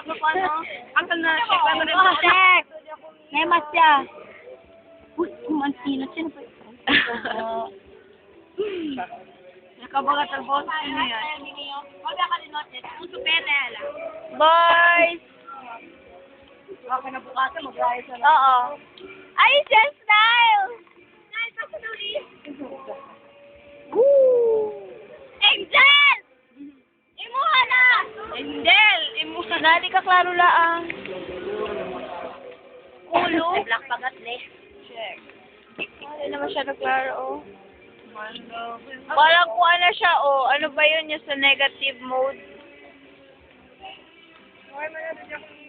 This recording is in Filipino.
Ano pa, no? Ang na, check lang rin. Check! May mas siya. Uy, kumansinot siya. Nakabagat ang boss niya yan. Boys! Baka na bukasan, mag-ayos na. Oo. Ay, just style! Woo! Angel! Imuha na! Angel! Imuha. Dali ka klaro laang. Ulo. Black pagat le. Check. Hindi naman siya naklaro, oh. Mando. Parang kung ano siya, oh. Ano ba yun yung sa negative mode? Okay, man,